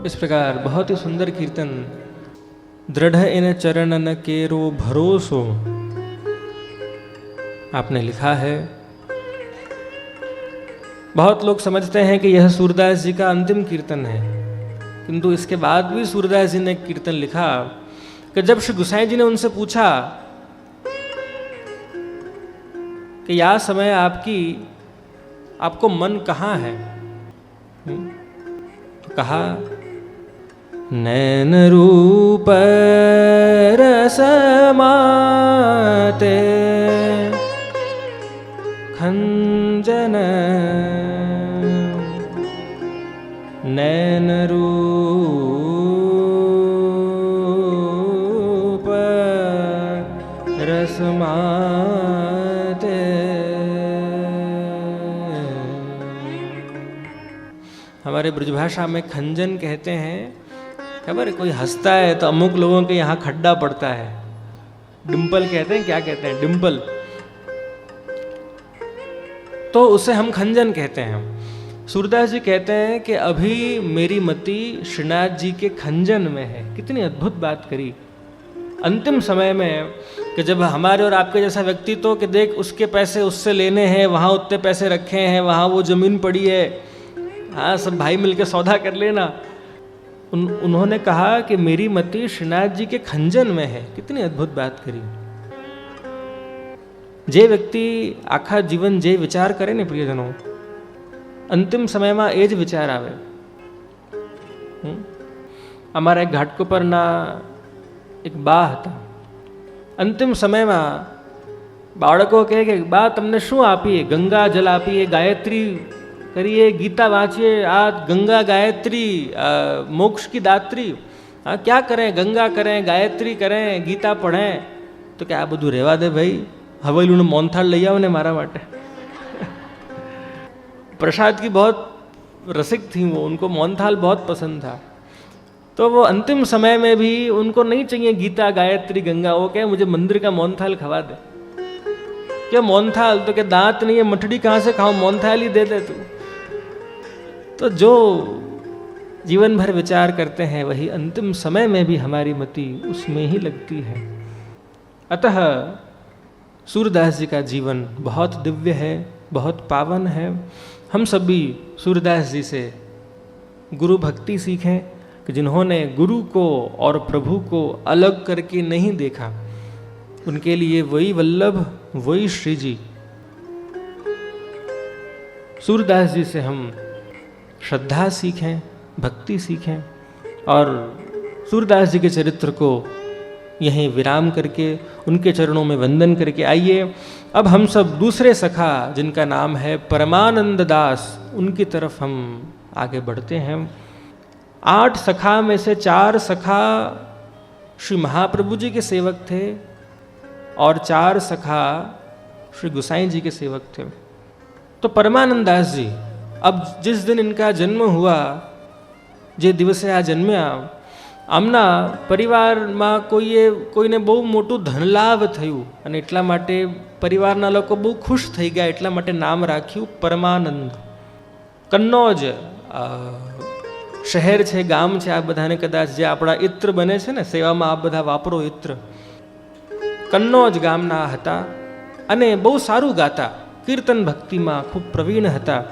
इस प्रकार बहुत ही सुंदर कीर्तन, दृढ़ इन चरणन केरो भरोसो, आपने लिखा है। बहुत लोग समझते हैं कि यह सूरदास जी का अंतिम कीर्तन है, किंतु इसके बाद भी सूरदास जी ने एक कीर्तन लिखा कि जब श्री गोसाई जी ने उनसे पूछा कि यह समय आपको मन कहाँ है, तो कहा नैन रूप रसमाते खंजन, नैन रूप रसमाते। हमारे ब्रजभाषा में खंजन कहते हैं, खबर कोई हंसता है तो अमुक लोगों के यहाँ खड्डा पड़ता है, डिम्पल कहते हैं, क्या कहते हैं, डिम्पल, तो उसे हम खंजन कहते हैं। सूरदास जी कहते हैं कि अभी मेरी मति श्रीनाथ जी के खंजन में है। कितनी अद्भुत बात करी अंतिम समय में, कि जब हमारे और आपके जैसा व्यक्ति तो कि देख उसके पैसे उससे लेने हैं, वहाँ उतने पैसे रखे हैं, वहाँ वो जमीन पड़ी है, हाँ सब भाई मिलके सौदा कर लेना। उन्होंने कहा कि मेरी मति श्रीनाथ जी के खंजन में है। कितनी अद्भुत बात करी। जे व्यक्ति आखा जीवन जे विचार करे ने प्रियजनों, अंतिम समय में ए ज विचार आवे। अमारा एक घाटकोपરના एक बा હતા, અંતિમ સમયમાં બાળકો કહે કે બા તમને શું આપીએ, ગંગા જલ આપીએ, ગાયત્રી करिए, गीता वाँचिए, आज गंगा गायत्री मोक्ष की दात्री, हाँ क्या करें, गंगा करें, गायत्री करें, गीता पढ़ें, तो क्या आ બધું રહેવા દે ભાઈ, હવેલીનું મોહનથાળ લઈ આવો ને મારા માટે। प्रसाद की बहुत रसिक थी वो, उनको मोहनथाल बहुत पसंद था। तो वो अंतिम समय में भी उनको नहीं चाहिए गीता गायत्री गंगा, वो कहे मुझे मंदिर का मोहनथाल खवा दे। क्या मोहनथाल, तो क्या दांत नहीं है, मठड़ी कहाँ से खाओ, मोहनथाल ही दे दे तू। तो जो जीवन भर विचार करते हैं वही अंतिम समय में भी हमारी मति उसमें ही लगती है। अतः सूरदास जी का जीवन बहुत दिव्य है, बहुत पावन है। हम सभी सूरदास जी से गुरु भक्ति सीखें कि जिन्होंने गुरु को और प्रभु को अलग करके नहीं देखा, उनके लिए वही वल्लभ वही श्री जी। सूरदास जी से हम श्रद्धा सीखें, भक्ति सीखें और सूरदास जी के चरित्र को यहीं विराम करके उनके चरणों में वंदन करके आइए अब हम सब दूसरे सखा जिनका नाम है परमानंद दास, उनकी तरफ हम आगे बढ़ते हैं। 8 सखा में से 4 सखा श्री महाप्रभु जी के सेवक थे और 4 सखा श्री गोसाई जी के सेवक थे। तो परमानंद दास जी, अब जिस दिन इनका जन्म हुआ, जे दिवसे आ जन्म्या, आमना परिवाરમાં કોઈને બહુ મોટું ધનલાભ થયું અને એટલા માટે પરિવારના લોકો બહુ ખુશ થઈ ગયા, એટલા માટે નામ રાખ્યું પરમાનંદ। કન્નોજ શહેર છે, ગામ છે, આ બધાને કદાચ જે આપણા ઇત્ર બને છે ને સેવામાં આ બધા વાપરો ઇત્ર, કન્નોજ ગામના હતા અને બહુ સારું ગાતા, કીર્તન ભક્તિમાં ખૂબ પ્રવીણ હતા,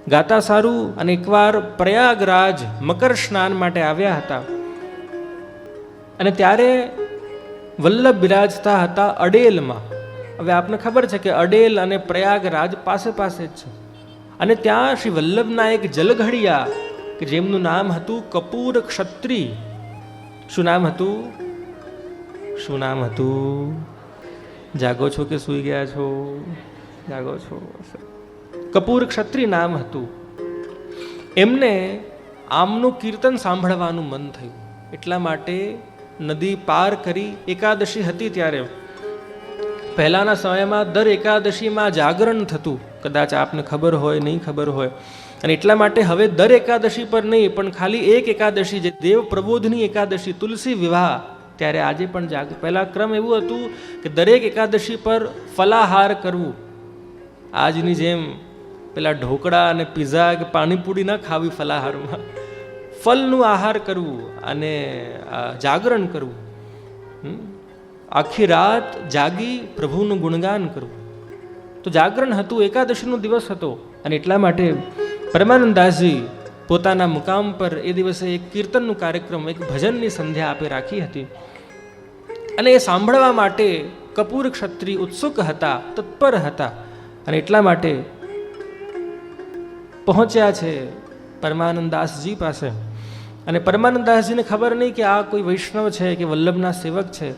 ગાતા સારું। અને એકવાર પ્રયાગરાજ મકર સ્નાન માટે આવ્યા હતા અને ત્યારે વલ્લભ બિરાજતા હતા અડેલમાં। હવે આપને ખબર છે કે અડેલ અને પ્રયાગરાજ પાસે પાસે જ છે અને ત્યાં શ્રી વલ્લભના એક જલઘડિયા કે જેમનું નામ હતું કપૂર ક્ષત્રિય। શું નામ હતું? શું નામ હતું? જાગો છો કે સૂઈ ગયા છો? જાગો છો। કપૂર ક્ષત્રિય નામ હતું। એમને આમનું કીર્તન સાંભળવાનું મન થયું, એટલા માટે નદી પાર કરી એકાદશી હતી ત્યારે પહેલાના સમયમાં દર એકાદશીમાં જાગરણ થતું, કદાચ આપને ખબર હોય નહીં ખબર હોય, અને એટલા માટે હવે દર એકાદશી પર નહીં પણ ખાલી એક એકાદશી, જે દેવ પ્રબોધની એકાદશી, તુલસી વિવાહ, ત્યારે આજે પણ પહેલા ક્રમ એવું હતું કે દરેક એકાદશી પર ફલાહાર કરવું, આજની જેમ પેલા ઢોકળા અને પીઝા કે પાણીપુરી ના ખાવી ફલાહારમાં, ફલનું આહાર કરવું અને જાગરણ કરવું, આખી રાત જાગી પ્રભુનું ગુણગાન કરવું. તો જાગરણ હતું, એકાદશીનો દિવસ હતો અને એટલા માટે પરમાનંદાસજી પોતાના મુકામ પર એ દિવસે એક કીર્તનનું કાર્યક્રમ, એક ભજનની સંધ્યા આપે રાખી હતી અને એ સાંભળવા માટે કપૂર ક્ષત્રિય ઉત્સુક હતા, તત્પર હતા અને એટલા માટે પહોંચ્યા છે પરમાનંદાસજી પાસે. અને પરમાનંદાસજીને ખબર નહીં કે આ કોઈ વૈષ્ણવ છે કે વલ્લભના સેવક છે.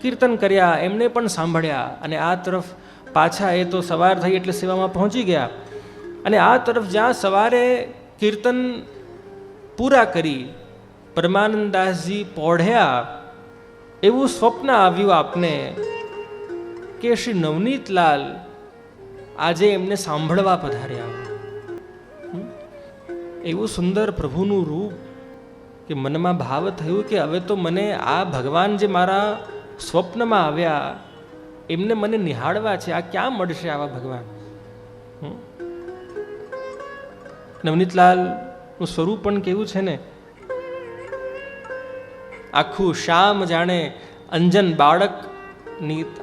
કીર્તન કર્યા, એમને પણ સાંભળ્યા અને આ તરફ પાછા એ તો સવાર થઈ એટલે સેવામાં પહોંચી ગયા. અને આ તરફ જ્યાં સવારે કીર્તન પૂરા કરી પરમાનંદાસજી પોઢ્યા, એવું સ્વપ્ન આવ્યું આપને કે શ્રી નવનીતલાલ આજે એમને સાંભળવા પધાર્યા. એવું સુંદર પ્રભુનું રૂપ કે મનમાં ભાવ થયું કે હવે તો મને આ ભગવાન જે મારા સ્વપ્નમાં આવ્યા એમને મને નિહાળવા છે, આ ક્યાં મળશે આવા ભગવાન. નવનીતલાલનું સ્વરૂપ પણ કેવું છે ને, આખું શામ જાણે અંજન बालक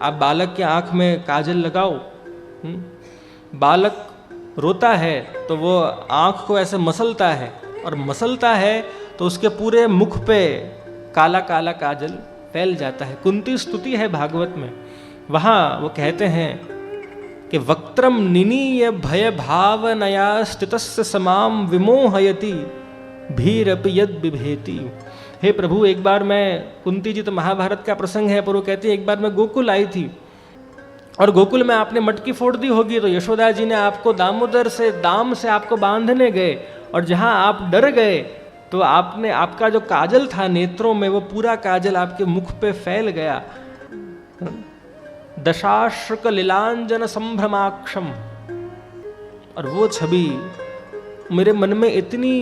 आप बालक की आंख में काजल लगाओ, बालक रोता है तो वो आंख को ऐसे मसलता है और मसलता है तो उसके पूरे मुख पे काला काला काजल फैल जाता है. कुंती स्तुति है भागवत में, वहाँ वो कहते हैं कि वक्त्रम निनीय भय भावनया स्थितस्य समाम विमोहयति भीरपि यद बिभेति. हे प्रभु, एक बार मैं, कुंती जी तो महाभारत का प्रसंग है, पर वो कहती है एक बार मैं गोकुल आई थी और गोकुल में आपने मटकी फोड़ दी होगी तो यशोदा जी ने आपको दामोदर से दाम से आपको बांधने गए और जहाँ आप डर गए तो आपने, आपका जो काजल था नेत्रों में, वो पूरा काजल आपके मुख पे फैल गया. दशाश्रक लीलांजन संभ्रमाक्षम. और वो छवि मेरे मन में इतनी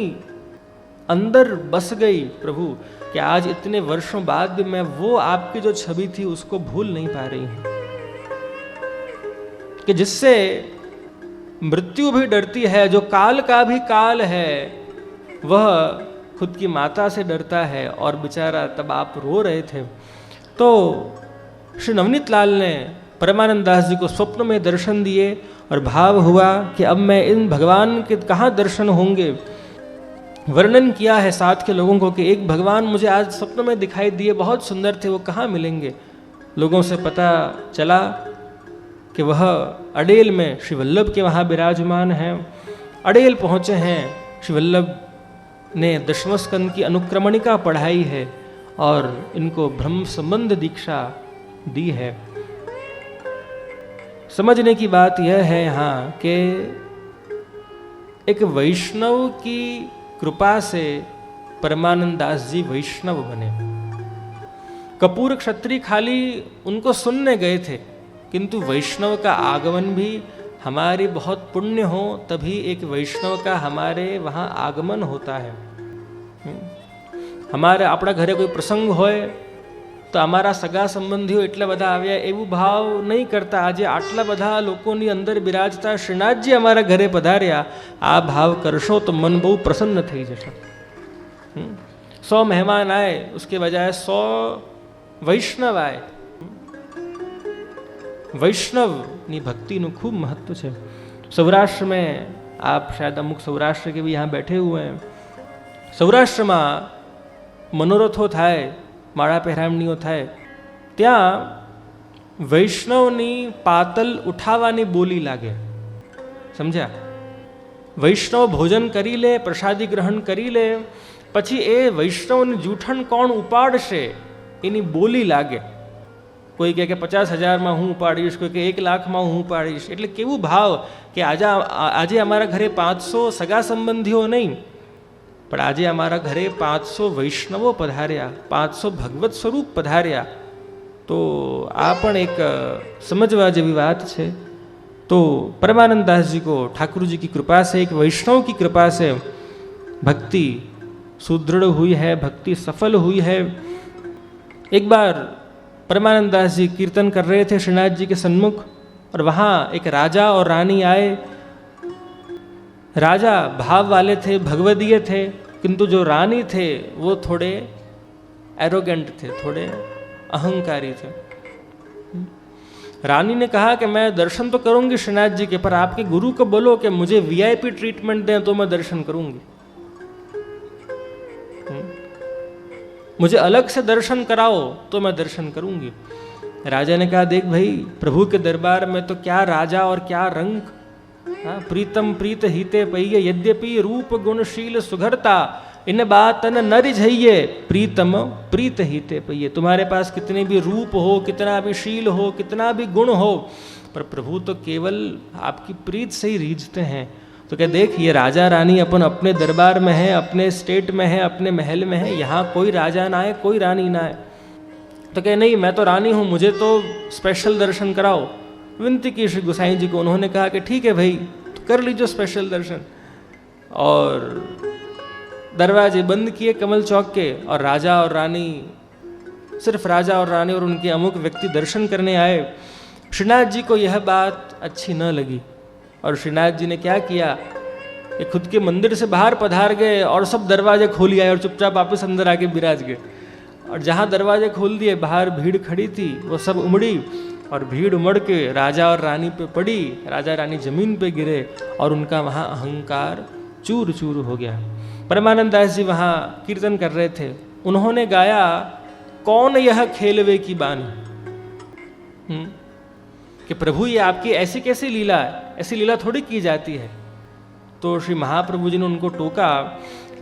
अंदर बस गई प्रभु कि आज इतने वर्षों बाद भी मैं वो आपकी जो छवि थी उसको भूल नहीं पा रही हूं, कि जिससे मृत्यु भी डरती है, जो काल का भी काल है, वह खुद की माता से डरता है. और बेचारा तब आप रो रहे थे तो श्री नवनीतलाल ने परमानंदास जी को स्वप्न में दर्शन दिए और भाव हुआ कि अब मैं इन भगवान के कहाँ दर्शन होंगे. वर्णन किया है साथ के लोगों को कि एक भगवान मुझे आज स्वप्न में दिखाई दिए, बहुत सुंदर थे, वो कहाँ मिलेंगे. लोगों से पता चला कि वह अडेल में श्री वल्लभ के वहाँ विराजमान हैं. अडेल पहुँचे हैं, श्री वल्लभ ने दशम स्कंद की अनुक्रमणिका पढ़ाई है और इनको ब्रह्म संबंध दीक्षा दी है. समझने की बात यह है यहाँ कि एक वैष्णव की कृपा से परमानंदास जी वैष्णव बने. कपूर क्षत्रिय खाली उनको सुनने गए थे, किंतु वैष्णव का आगमन भी हमारी बहुत पुण्य हो तभी एक वैष्णव का हमारे वहाँ आगमन होता है. हमारे अपना घरे कोई प्रसंग होय तो अमारा सगा संबंधीओ एटला बधा आव्या एवं भाव नहीं करता. आज आटला बधा लोकोनी अंदर बिराजता श्रीनाथजी अमारा घरे पधार्या, आ भाव करशो तो मन बहु प्रसन्न थई जशे. 100 मेहमान आए उसके बजाय 100 वैष्णव आए. वैष्णवनी भक्तिનું खूब महत्व है. सौराष्ट्र में, आप शायद अमुक सौराष्ट्र के भी यहाँ बैठे हुए हैं, सौराष्ट्र में मनोरथो थाय, माळा પહેરામણીઓ થાય, ત્યાં વૈષ્ણવની પાતલ ઉઠાવવાની બોલી લાગે. સમજ્યા? વૈષ્ણવ ભોજન કરી લે, પ્રસાદી ગ્રહણ કરી લે, પછી એ વૈષ્ણવની જૂઠણ કોણ ઉપાડશે એની બોલી લાગે. કોઈ કહે કે 50,000 માં હું ઉપાડીશ, કોઈ કે 1 લાખ માં હું ઉપાડીશ. એટલે કેવું ભાવ કે આજે અમારા ઘરે 500 સગા સંબંધીઓ નહીં, પણ આજે અમારા ઘરે 500 વૈષ્ણવો પધાર્યા, 500 ભગવત સ્વરૂપ પધાર્યા. તો આ પણ એક સમજવા જેવી વાત છે. तो परमानंदास जी को ठाकुर जी की कृपा से, एक वैष्णव की कृपा से भक्ति सुदृढ़ हुई है, भक्ति सफल हुई है. एक बार परमानंदास जी कीर्तन कर रहे थे श्रीनाथ जी के सन्मुख और वहाँ एक राजा और रानी आए राजा भाव वाले थे, भगवदीय थे, किंतु जो रानी थे वो थोड़े एरोगेंट थे, थोड़े अहंकारी थे। रानी ने कहा कि मैं दर्शन तो करूंगी श्रीनाथ जी के, पर आपके गुरु को बोलो कि मुझे वीआईपी ट्रीटमेंट दें तो मैं दर्शन करूंगी, मुझे अलग से दर्शन कराओ तो मैं दर्शन करूंगी। राजा ने कहा, देख भाई, प्रभु के दरबार में तो क्या राजा और क्या रंग, प्रीतम प्रीत हिते पइये, यद्यपि रूप गुणशील सुघरता, इन बातन न रिझइये, प्रीतम प्रीत हिते पइये। तुम्हारे पास कितने भी रूप हो, कितना भी शील हो, कितना भी गुण हो, पर प्रभु तो केवल आपकी प्रीत से ही रीझते हैं। तो क्या देख, ये राजा रानी अपन अपने दरबार में है, अपने स्टेट में है, अपने महल में है, यहाँ कोई राजा ना आए, कोई रानी ना आए। तो कहे नहीं, मैं तो रानी हूँ, मुझे तो स्पेशल दर्शन कराओ। विनती की श्री गोसाई जी को। उन्होंने कहा कि ठीक है भाई, तो कर लीजिए स्पेशल दर्शन। और दरवाजे बंद किए कमल चौक के, और राजा और रानी, सिर्फ राजा और रानी और उनके अमुक व्यक्ति दर्शन करने आए। श्रीनाथ जी को यह बात अच्छी न लगी, और श्रीनाथ जी ने क्या किया कि खुद के मंदिर से बाहर पधार गए और सब दरवाजे खोल आए और चुपचाप वापस अंदर आके विराज गए। और जहाँ दरवाजे खोल दिए, बाहर भीड़ खड़ी थी, वो सब उमड़ी और भीड़ उमड़ के राजा और रानी पे पड़ी। राजा रानी जमीन पे गिरे और उनका वहाँ अहंकार चूर चूर हो गया। परमानंद दास जी वहाँ कीर्तन कर रहे थे, उन्होंने गाया, कौन यह खेलवे की बानी, कि प्रभु ये आपकी ऐसी कैसी लीला है, ऐसी लीला थोड़ी की जाती है। तो श्री महाप्रभु जी ने उनको टोका,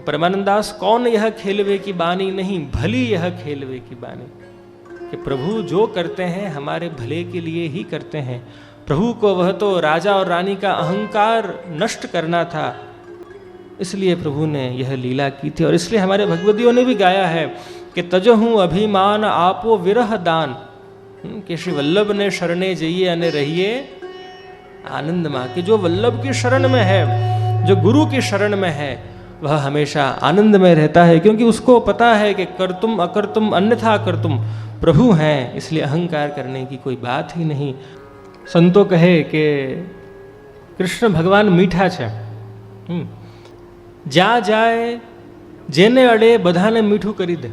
परमानंद दास, कौन यह खेलवे की बानी नहीं, भली यह खेलवे की बानी, कि प्रभु जो करते हैं हमारे भले के लिए ही करते हैं। प्रभु को वह तो राजा और रानी का अहंकार नष्ट करना था, इसलिए प्रभु ने यह लीला की थी। और इसलिए हमारे भगवदियों ने भी गाया है कि तजहूँ अभिमान आपो विरह दान, कि श्री वल्लभ ने शरणे जइए अने रहिए आनंद माँ, कि जो वल्लभ की शरण में है, जो गुरु की शरण में है, वह हमेशा आनंद में रहता है, क्योंकि उसको पता है कि करतुम अकर्तुम अन्यथा करतुम प्रभु हैं, इसलिए अहंकार करने की कोई बात ही नहीं। संतो कहे कि कृष्ण भगवान मीठा है, ज्યાં જાય જેને અડે બધાને મીઠું કરી દે।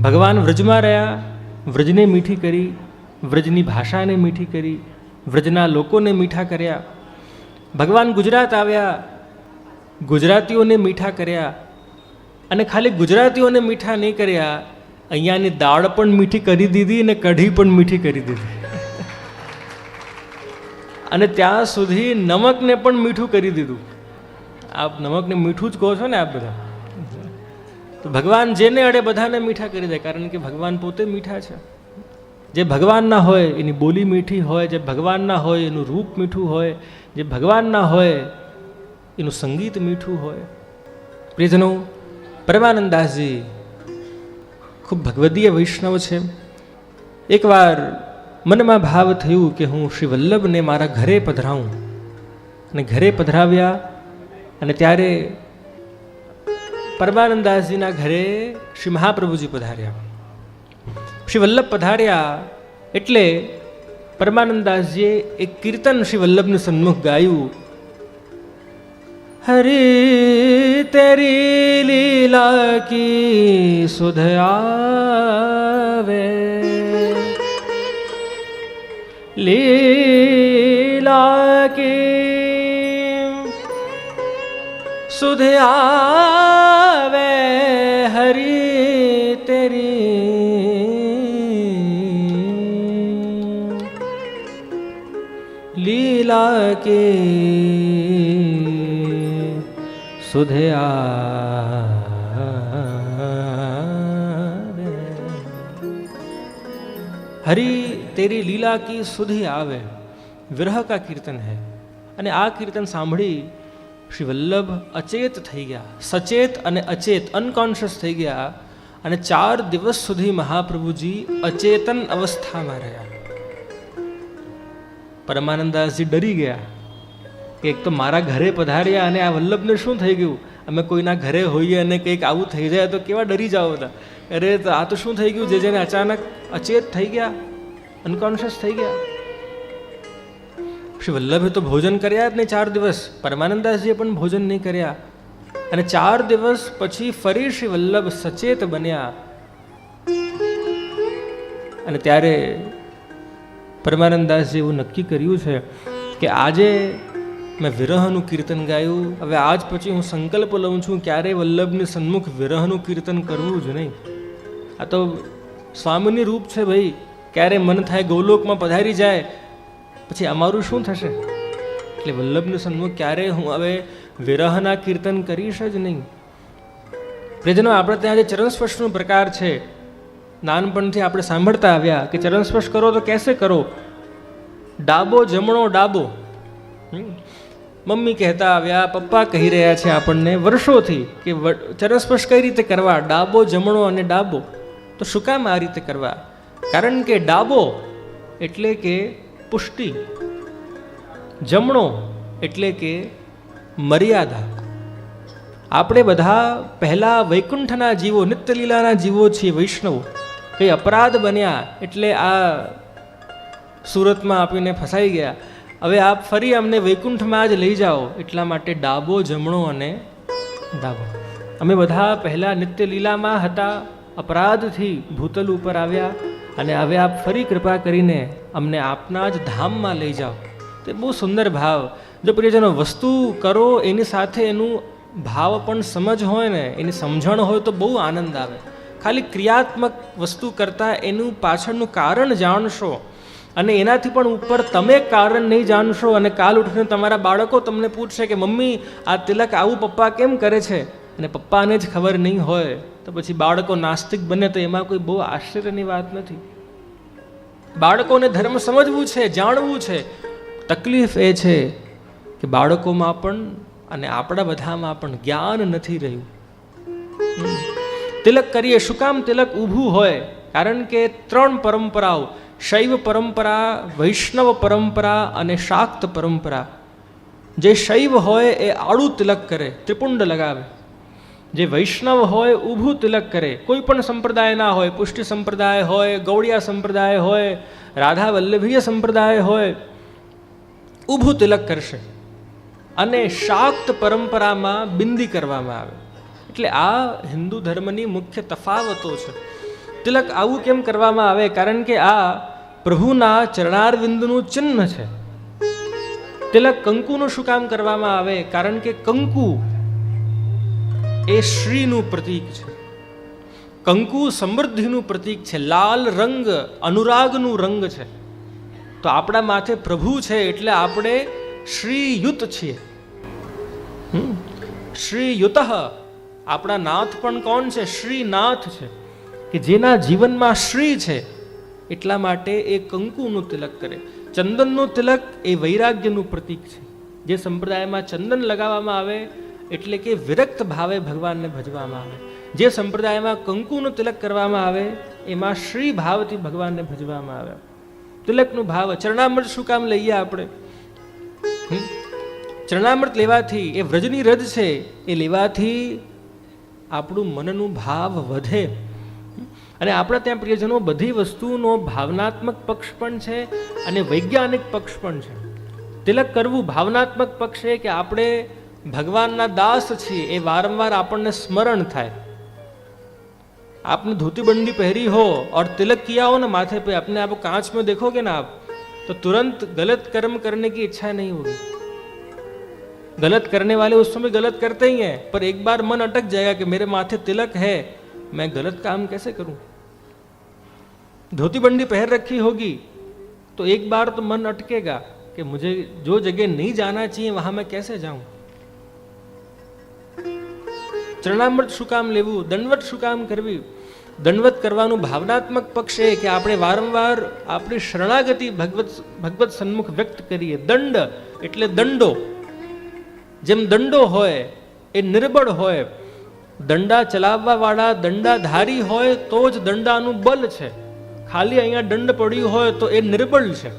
ભગવાન વ્રજમાં રહ્યા, વ્રજને મીઠી કરી, વ્રજની ભાષાને મીઠી કરી, વ્રજના લોકોને મીઠા કર્યા। ભગવાન ગુજરાત આવ્યા, ગુજરાતીઓને મીઠા કર્યા, અને ખાલી ગુજરાતીઓને મીઠા નહીં કર્યા, અહીંયાની દાળ પણ મીઠી કરી દીધી અને કઢી પણ મીઠી કરી દીધી, અને ત્યાં સુધી નમકને પણ મીઠું કરી દીધું। आप नमक ने मीठू ज कहो छो ने आप बधा, तो भगवान जेने अड़े बधाने मीठा करी दे, कारण के भगवान पोते मीठा छे। जे भगवान ना होय एनी बोली मीठी होय, जे भगवान ना होय एनु रूप मीठू होय, जे भगवान ना होय एनु संगीत मीठू होय। प्रियजनों, परमानंद दास जी खूब भगवदीय वैष्णव छे। एक बार मन में भाव थयुं कि हूँ श्री वल्लभ ने मारा घरे पधराऊं, अने घरे पधराव्या, અને ત્યારે પરમાનંદાસજીના ઘરે શ્રી મહાપ્રભુજી પધાર્યા। શ્રી વલ્લભ પધાર્યા એટલે પરમાનંદાસજીએ એક કીર્તન શ્રી વલ્લભને સન્મુખ ગાયું, હરે તેરી લીલા की सुध आवे, लीला की सुध आवे, हरि तेरी लीला के सुध आवे, हरि तेरी लीला की सुध आवे। विरह का कीर्तन है, અને આ કીર્તન સાંભળી શ્રી વલ્લભ અચેત થઈ ગયા, સચેત અને અચેત, અનકોન્શિયસ થઈ ગયા, અને 4 દિવસ સુધી મહાપ્રભુજી અચેતન અવસ્થામાં રહ્યા। પરમાનંદાસજી ડરી ગયા કે એક તો મારા ઘરે પધાર્યા અને આ વલ્લભને શું થઈ ગયું, અમે કોઈના ઘરે હોઈએ અને કંઈક આવું થઈ જાય તો કેવા ડરી જાઓ બધા, અરે આ તો શું થઈ ગયું, જેને અચાનક અચેત થઈ ગયા, અનકોન્શિયસ થઈ ગયા। શ્રી વલ્લભે તો ભોજન કર્યા જ નહીં 4 દિવસ, પરમાનંદાસજીએ પણ ભોજન નહીં કર્યા. અને 4 દિવસ પછી ફરી શ્રી વલ્લભ સચેત બન્યા. અને ત્યારે પરમાનંદાસજી એવું નક્કી કર્યું છે કે આજે મેં વિરહનું કીર્તન ગાયું, હવે આજ પછી હું સંકલ્પ લઉં છું ક્યારેય વલ્લભની સન્મુખ વિરહનું કીર્તન કરવું જ નહીં. આ તો સ્વામીની રૂપ છે ભાઈ, ક્યારે મન થાય ગૌલોકમાં પધારી જાય, પછી અમારું શું થશે? એટલે વલ્લભની સન્મુખ ક્યારેય હું હવે વિરહના કીર્તન કરીશ જ નહીં. પ્રિયજનો, આપણે ત્યાં જે ચરણસ્પર્શનો પ્રકાર છે, નાનપણથી આપણે સાંભળતા આવ્યા કે ચરણસ્પર્શ કરો તો કેસે કરો, ડાબો જમણો ડાબો. મમ્મી કહેતા આવ્યા, પપ્પા કહી રહ્યા છે આપણને વર્ષોથી કે ચરણસ્પર્શ કઈ રીતે કરવા, ડાબો જમણો અને ડાબો. તો શું કામ આ રીતે કરવા? કારણ કે ડાબો એટલે કે પુષ્ટિ, જમણો એટલે કે મર્યાદા. આપણે બધા પહેલા વૈકુંઠના જીવો, નિત્યલીલાના જીવો છીએ, વૈષ્ણવ. કઈ અપરાધ બન્યા એટલે આ સુરતમાં આપીને ફસાઈ ગયા, હવે આપ ફરી અમને વૈકુંઠમાં જ લઈ જાઓ, એટલા માટે ડાબો જમણો અને ડાબો. અમે બધા પહેલા નિત્યલીલામાં હતા, અપરાધથી ભૂતલ ઉપર આવ્યા, અને હવે આપ ફરી કૃપા કરીને અમને આપના જ ધામમાં લઈ જાઓ. તે બહુ સુંદર ભાવ. જો પ્રિયજનો, વસ્તુ કરો એની સાથે એનું ભાવ પણ સમજ હોય ને, એની સમજણ હોય તો બહુ આનંદ આવે. ખાલી ક્રિયાત્મક વસ્તુ કરતાં એનું પાછળનું કારણ જાણશો, અને એનાથી પણ ઉપર તમે કારણ નહીં જાણશો, અને કાલ ઉઠીને તમારા બાળકો તમને પૂછશે કે મમ્મી આ તિલક આવું પપ્પા કેમ કરે છે, અને પપ્પાને જ ખબર નહીં હોય, તો પછી બાળકો નાસ્તિક બને તો એમાં કોઈ બહુ આશ્ચર્યની વાત નથી. બાળકોને ધર્મ સમજવું છે, જાણવું છે. તકલીફ એ છે કે બાળકોમાં પણ અને આપણા બધામાં પણ જ્ઞાન નથી રહ્યું. તિલક કરીએ, શું કામ તિલક ઊભું હોય? કારણ કે 3 પરંપરાઓ, શૈવ પરંપરા, વૈષ્ણવ પરંપરા અને શાક્ત પરંપરા. જે શૈવ હોય એ આડું તિલક કરે, ત્રિપુંડ લગાવે. જે વૈષ્ણવ હોય ઊભું તિલક કરે. કોઈ પણ સંપ્રદાયના હોય, પુષ્ટિ સંપ્રદાય હોય, ગૌડિયા સંપ્રદાય હોય, રાધા વલ્લભીય સંપ્રદાય હોય, ઊભું તિલક કરશે. અને શાક્ત પરંપરામાં બિંદી કરવામાં આવે. એટલે આ હિન્દુ ધર્મની મુખ્ય તફાવતો છે. તિલક આવું કેમ કરવામાં આવે? કારણ કે આ પ્રભુના ચરણારવિંદનું ચિહ્ન છે. તિલક કંકુનું શું કામ કરવામાં આવે? કારણ કે કંકુ એ શ્રીનું પ્રતીક છે. કંકુ સમૃદ્ધિનું પ્રતીક છે. લાલ રંગ અનુરાગનું રંગ છે. તો આપણા માથે પ્રભુ છે એટલે આપણે શ્રીયુત છીએ. શ્રીયુત. આપણા નાથ પણ કોણ છે? શ્રીનાથ છે, કે જેના જીવનમાં શ્રી છે. એટલા માટે એ કંકુનું તિલક કરે. ચંદનનું તિલક એ વૈરાગ્યનું પ્રતીક છે. જે સંપ્રદાયમાં ચંદન લગાવવામાં આવે એટલે કે વિરક્ત ભાવે ભગવાનને ભજવામાં આવે. જે સંપ્રદાયમાં કંકુનું તિલક કરવામાં આવે એમાં શ્રી ભાવથી ભગવાનને ભજવામાં આવે. તિલકનું ભાવ. ચરણામૃત શું કામ લઈએ આપણે? ચરણામૃત લેવાથી, એ વ્રજની રજ છે, એ લેવાથી આપણું મનનું ભાવ વધે. અને આપણા ત્યાં પ્રિયજનો બધી વસ્તુનો ભાવનાત્મક પક્ષ પણ છે અને વૈજ્ઞાનિક પક્ષ પણ છે. તિલક કરવું ભાવનાત્મક પક્ષ છે કે આપણે ભગવાનના દાસ છીએ, એ વારંવાર આપણને સ્મરણ થાય. आपने धोती बंडी पहरी हो और तिलक किया हो ना माथे पे, अपने आप कांच में देखोगे ना आप, तो तुरंत गलत कर्म करने की इच्छा नहीं होगी. गलत करने वाले उस समय गलत करते ही हैं, पर एक बार मन अटक जाएगा कि मेरे माथे तिलक है, मैं गलत काम कैसे करूं. धोती बंडी पहन रखी होगी तो एक बार तो मन अटकेगा कि मुझे जो जगह नहीं जाना चाहिए वहां मैं कैसे जाऊं. ચરણામૃત શું કામ લેવું? દંડવત શું કામ કરવી? દંડવત કરવાનું ભાવનાત્મક પક્ષ એ કે આપણે વારંવાર આપણી શરણાગતિ ભગવત સન્મુખ વ્યક્ત કરીએ. દંડ એટલે દંડો. જેમ દંડો હોય એ નિર્બળ હોય, દંડા ચલાવવા વાળા દંડાધારી હોય તો જ દંડાનું બલ છે. ખાલી અહીંયા દંડ પડ્યું હોય તો એ નિર્બળ છે.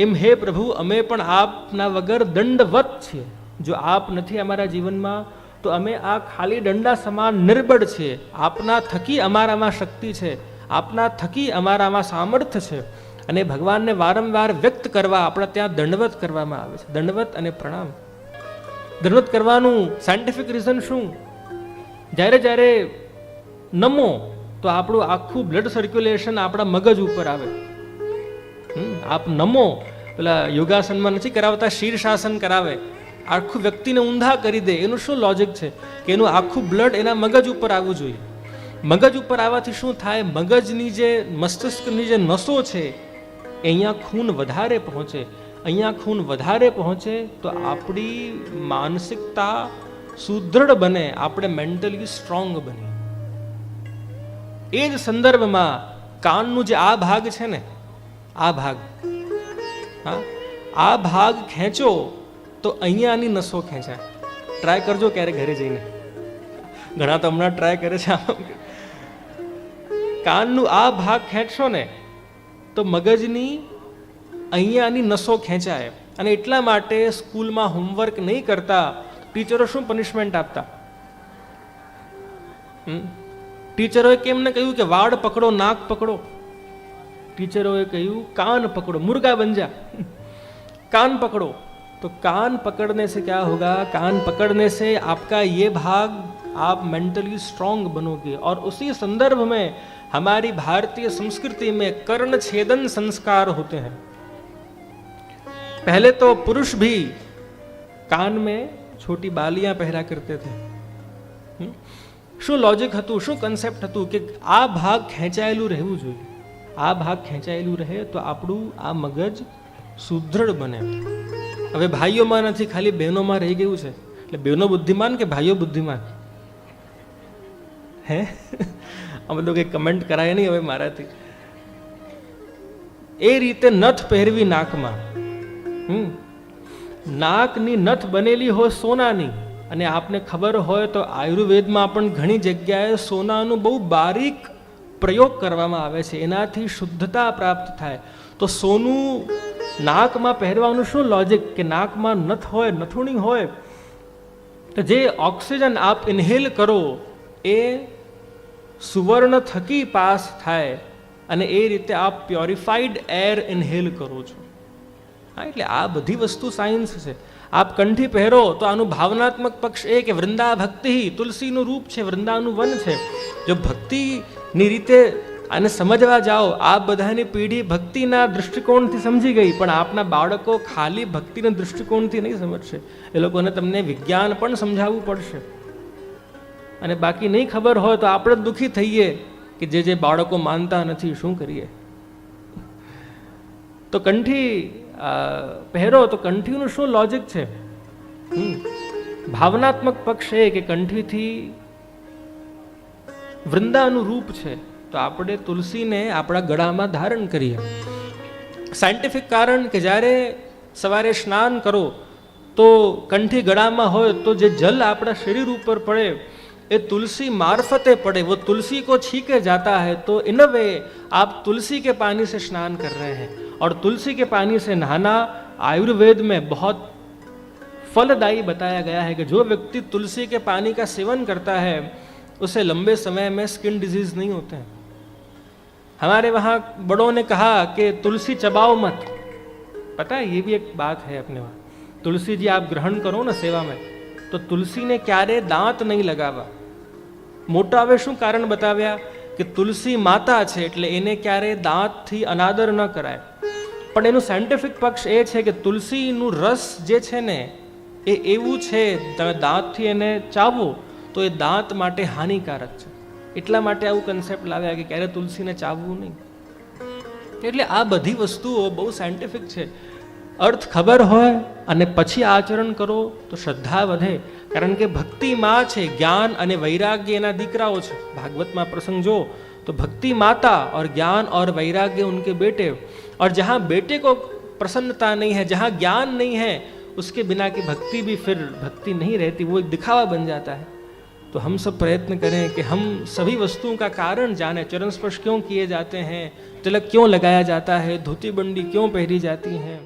એમ હે પ્રભુ, અમે પણ આપના વગર દંડવત છીએ. જો આપ નથી અમારા જીવનમાં તો અમે આ ખાલી દંડા સમાન નિર્બળ છીએ. આપના થકી અમારામાં શક્તિ છે, આપના થકી અમારામાં સામર્થ્ય છે. અને ભગવાનને વારંવાર વ્યક્ત કરવા આપણા ત્યાં દંડવત કરવામાં આવે છે. દંડવત અને પ્રણામ. દંડવત કરવાનું સાયન્ટિફિક રીઝન શું? જ્યારે જ્યારે નમો તો આપણું આખું બ્લડ સર્ક્યુલેશન આપણા મગજ ઉપર આવે. આપ નમો, પેલા યોગાસનમાં નથી કરાવતા, શીર્ષાસન કરાવે, આખું વ્યક્તિને ઊંધા કરી દે. એનું શું લોજિક છે કે એનું આખું બ્લડ એના મગજ ઉપર આવવું જોઈએ. મગજ ઉપર આવવાથી શું થાય? મગજની જે મસ્તિષ્કની જે નસો છે અહીંયા ખૂન વધારે પહોંચે. અહીંયા ખૂન વધારે પહોંચે તો આપણી માનસિકતા સુદૃઢ બને, આપણે મેન્ટલી સ્ટ્રોંગ બને. એ જ સંદર્ભમાં કાનનું જે આ ભાગ છે ને, આ ભાગ, હા, આ ભાગ ખેંચો તો અહીંયાની નસો ખેંચાય. ટ્રાય કરજો ક્યારે ઘરે જઈને. ઘણા તો હમણાં ટ્રાય કરે છે. કાનનું આ ભાગ ખેંચશો ને તો મગજની અહીંયાની નસો ખેંચાય. અને એટલા માટે સ્કૂલમાં હોમવર્ક નહીં કરતા ટીચરો શું પનિશમેન્ટ આપતા? ટીચરોએ કેમને કહ્યું કે વાળ પકડો, નાક પકડો? ટીચરોએ કહ્યું कान पकड़ो, मुर्गा बन जा, कान पकड़ो. तो कान पकड़ने से क्या होगा? कान पकड़ने से आपका ये भाग, आप मेंटली स्ट्रांग बनोगे. और उसी संदर्भ में हमारी भारतीय संस्कृति में कर्ण छेदन संस्कार होते हैं. पहले तो पुरुष भी कान में छोटी बालियां पहरा करते थे. શું લોજિક હતું, શું કન્સેપ્ટ હતું કે આ ભાગ ખેંચાયેલું રહેવું જોઈએ. આ ભાગ ખેંચાયેલું રહે તો આપણું આ મગજ સુદૃઢ બને. હવે ભાઈઓમાં નથી, ખાલી બહેનોમાં રહી ગયું છે. એટલે બહેનો બુદ્ધિમાન કે ભાઈઓ બુદ્ધિમાન? હે, અમે તો કંઈ કમેન્ટ કરાય નહીં હવે મારાથી. એ રીતે નથ પહેરવી નાકમાં. નાકની નથ બનેલી હોય સોનાની. અને આપને ખબર હોય તો આયુર્વેદમાં પણ ઘણી જગ્યાએ સોનાનું બહુ બારીક પ્રયોગ કરવામાં આવે છે. એનાથી શુદ્ધતા પ્રાપ્ત થાય. તો સોનું નાકમાં પહેરવાનું શું લોજિક? કે નાકમાં નથ હોય, નથુણી હોય, તો જે ઓક્સિજન આપ ઇન્હેલ કરો એ સુવર્ણ થકી પાસ થાય અને એ રીતે આપ પ્યોરિફાઈડ એર ઇન્હેલ કરો છો. હા, એટલે આ બધી વસ્તુ સાયન્સ છે. આપ કંઠી પહેરો તો આનું ભાવનાત્મક પક્ષ એ કે વૃંદા ભક્તિ, તુલસીનું રૂપ છે, વૃંદાનું વન છે. જો ભક્તિની રીતે આને સમજવા જાઓ, આ બધાની પેઢી ભક્તિના દૃષ્ટિકોણથી સમજી ગઈ, પણ આપના બાળકો ખાલી ભક્તિના દૃષ્ટિકોણથી નહીં સમજશે. એ લોકોને તમને વિજ્ઞાન પણ સમજાવવું પડશે. અને બાકી નહીં ખબર હોય તો આપણે દુઃખી થઈએ કે જે બાળકો માનતા નથી, શું કરીએ. તો કંઠી પહેરો તો કંઠીનું શું લોજિક છે? ભાવનાત્મક પક્ષ એ કે કંઠીથી વૃંદાનું રૂપ છે, તો આપણે તુલસીને આપણા ગળામાં ધારણ કરીએ. સાયન્ટિફિક કારણ કે જ્યારે સવારે સ્નાન કરો તો કંઠી ગળામાં હોય તો જે જલ આપણા શરીર ઉપર પડે એ तुलसी मार्फते पड़े, वो तुलसी को छीके जाता है. तो इन अ वे आप तुलसी के पानी से स्नान कर रहे हैं. और तुलसी के पानी से नहाना आयुर्वेद में बहुत फलदायी बताया गया है कि जो व्यक्ति तुलसी के पानी का सेवन करता है उसे लंबे समय में स्किन डिजीज नहीं होते हैं. हमारे वहाँ बड़ों ने कहा कि तुलसी चबाओ मत. पता है, ये भी एक बात है अपने वहाँ. तुलसी जी आप ग्रहण करो ना सेवा में, तो तुलसी ने क्यारे दांत नहीं लगावा. મોટાવે શું કારણ બતાવ્યા કે તુલસી માતા છે એટલે એને ક્યારે દાંતથી અનાદર ન કરાય. પણ એનું સાયન્ટિફિક પક્ષ એ છે કે તુલસીનું રસ જે છે ને એ એવું છે, તમે દાંતથી એને ચાવો તો એ દાંત માટે હાનિકારક છે. એટલા માટે આવું કન્સેપ્ટ લાવ્યા કે ક્યારે તુલસીને ચાવવું નહીં. એટલે આ બધી વસ્તુઓ બહુ સાયન્ટિફિક છે. અર્થ ખબર હોય અને પછી આચરણ કરો તો શ્રદ્ધા વધે. કારણ કે ભક્તિ માં છે, જ્ઞાન અને વૈરાગ્ય એના દીકરાઓ છે. ભાગવતમાં પ્રસંગ જો तो भक्ति माता और ज्ञान और वैराग्य उनके बेटे. और जहाँ बेटे को प्रसन्नता नहीं है, जहाँ ज्ञान नहीं है, उसके बिना की भक्ति भी फिर भक्ति नहीं रहती, वो एक दिखावा बन जाता है. तो हम सब प्रयत्न करें कि हम सभी वस्तुओं का कारण जाने. चरण स्पर्श क्यों किए जाते हैं, तिलक क्यों लगाया जाता है, धोती बंडी क्यों पहनी जाती हैं.